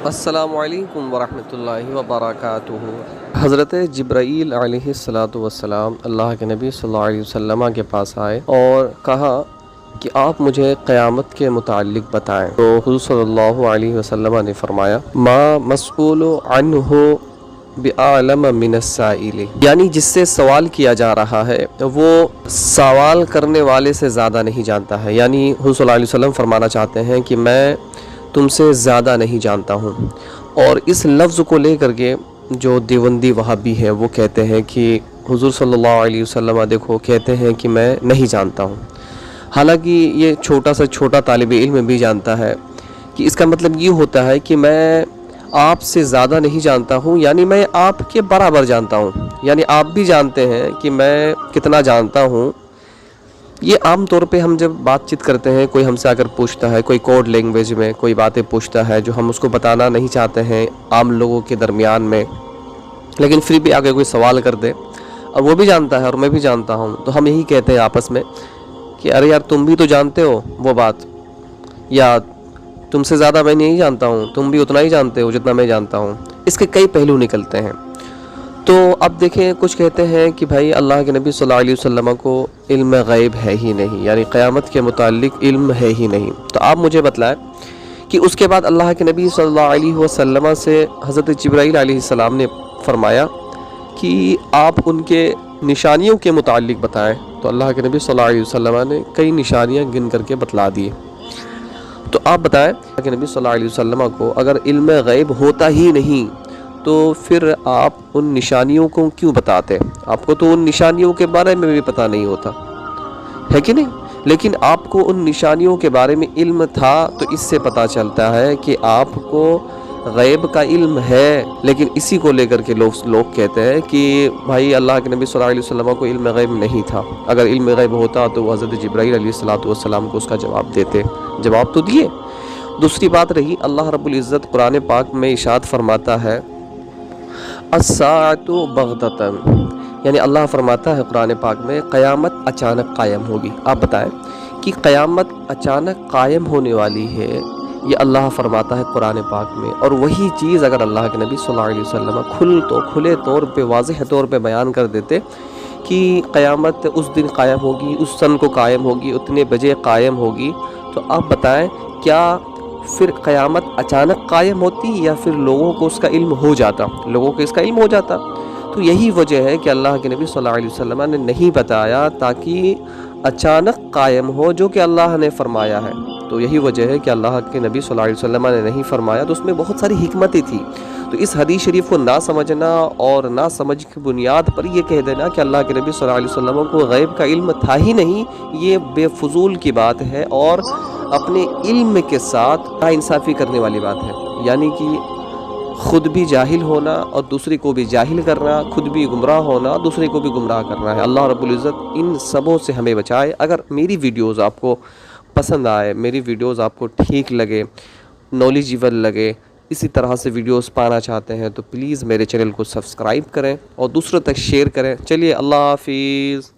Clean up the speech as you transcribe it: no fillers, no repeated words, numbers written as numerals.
السلام علیکم ورحمۃ اللہ وبرکاتہ۔ حضرت جبرائیل علیہ السلام اللہ کے نبی صلی اللہ علیہ وسلم کے پاس آئے اور کہا کہ آپ مجھے قیامت کے متعلق بتائیں، تو حضور صلی اللہ علیہ وسلم نے فرمایا ما مسئول عنہ بعلم من السائل، یعنی جس سے سوال کیا جا رہا ہے وہ سوال کرنے والے سے زیادہ نہیں جانتا ہے۔ یعنی حضور صلی اللہ علیہ وسلم فرمانا چاہتے ہیں کہ میں تم سے زیادہ نہیں جانتا ہوں، اور اس لفظ کو لے کر کے جو دیوبندی وہابی ہے وہ کہتے ہیں کہ حضور صلی اللہ علیہ وسلم دیکھو کہتے ہیں کہ میں نہیں جانتا ہوں، حالانکہ یہ چھوٹا سے چھوٹا طالب علم بھی جانتا ہے کہ اس کا مطلب یہ ہوتا ہے کہ میں آپ سے زیادہ نہیں جانتا ہوں، یعنی میں آپ کے برابر جانتا ہوں، یعنی آپ بھی جانتے ہیں کہ میں کتنا جانتا ہوں۔ یہ عام طور پہ ہم جب بات چیت کرتے ہیں، کوئی ہم سے اگر پوچھتا ہے، کوئی کوڈ لینگویج میں کوئی باتیں پوچھتا ہے جو ہم اس کو بتانا نہیں چاہتے ہیں عام لوگوں کے درمیان میں، لیکن پھر بھی آگے کوئی سوال کر دے اور وہ بھی جانتا ہے اور میں بھی جانتا ہوں، تو ہم یہی کہتے ہیں آپس میں کہ ارے یار تم بھی تو جانتے ہو وہ بات، یا تم سے زیادہ میں نہیں جانتا ہوں، تم بھی اتنا ہی جانتے ہو جتنا میں جانتا ہوں۔ اس کے کئی پہلو نکلتے ہیں۔ تو اب دیکھیں، کچھ کہتے ہیں کہ بھائی اللہ کے نبی صلی اللہ علیہ وسلم کو علم غیب ہے ہی نہیں، یعنی قیامت کے متعلق علم ہے ہی نہیں۔ تو آپ مجھے بتلائیں کہ اس کے بعد اللہ کے نبی صلی اللہ علیہ وسلم سے حضرت جبرائیل علیہ السلام نے فرمایا کہ آپ ان کے نشانیوں کے متعلق بتائیں، تو اللہ کے نبی صلی اللہ علیہ وسلم نے کئی نشانیاں گن کر کے بتلا دی۔ تو آپ بتائیں کہ نبی صلی اللہ علیہ وسلم کو اگر علم غیب ہوتا ہی نہیں تو پھر آپ ان نشانیوں کو کیوں بتاتے؟ آپ کو تو ان نشانیوں کے بارے میں بھی پتہ نہیں ہوتا ہے کہ نہیں، لیکن آپ کو ان نشانیوں کے بارے میں علم تھا، تو اس سے پتہ چلتا ہے کہ آپ کو غیب کا علم ہے۔ لیکن اسی کو لے کر کے لوگ کہتے ہیں کہ بھائی اللہ کے نبی صلی اللہ علیہ وسلم کو علم غیب نہیں تھا، اگر علم غیب ہوتا تو وہ حضرت جبرائیل علیہ السلام کو اس کا جواب دیتے، جواب تو دیے۔ دوسری بات رہی، اللہ رب العزت قرآن پاک میں ارشاد فرماتا ہے الساعۃ بغتۃ، یعنی اللہ فرماتا ہے قرآن پاک میں قیامت اچانک قائم ہوگی۔ آپ بتائیں کہ قیامت اچانک قائم ہونے والی ہے، یہ اللہ فرماتا ہے قرآن پاک میں، اور وہی چیز اگر اللہ کے نبی صلی اللہ علیہ وسلم کھلے طور پہ واضح طور پہ بیان کر دیتے کہ قیامت اس دن قائم ہوگی، اس سن کو قائم ہوگی، اتنے بجے قائم ہوگی، تو آپ بتائیں کیا پھر قیامت اچانک قائم ہوتی یا پھر لوگوں کو اس کا علم ہو جاتا، لوگوں کو اس کا علم ہو جاتا؟ تو یہی وجہ ہے کہ اللہ کے نبی صلی اللہ علیہ وسلم نے نہیں بتایا تاکہ اچانک قائم ہو جو کہ اللہ نے فرمایا ہے۔ تو یہی وجہ ہے کہ اللہ کے نبی صلی اللہ علیہ وسلم نے نہیں فرمایا، تو اس میں بہت ساری حکمتیں تھی۔ تو اس حدیث شریف کو نہ سمجھنا اور نہ سمجھ کی بنیاد پر یہ کہہ دینا کہ اللہ کے نبی صلی اللہ علیہ وسلم کو غیب کا علم تھا ہی نہیں، یہ بے فضول کی بات ہے اور اپنے علم کے ساتھ ناانصافی کرنے والی بات ہے، یعنی کہ خود بھی جاہل ہونا اور دوسرے کو بھی جاہل کرنا، خود بھی گمراہ ہونا دوسرے کو بھی گمراہ کرنا ہے۔ اللہ رب العزت ان سبوں سے ہمیں بچائے۔ اگر میری ویڈیوز آپ کو پسند آئے، میری ویڈیوز آپ کو ٹھیک لگے، نالجیبل لگے، اسی طرح سے ویڈیوز پانا چاہتے ہیں تو پلیز میرے چینل کو سبسکرائب کریں اور دوسروں تک شیئر کریں۔ چلیے، اللہ حافظ۔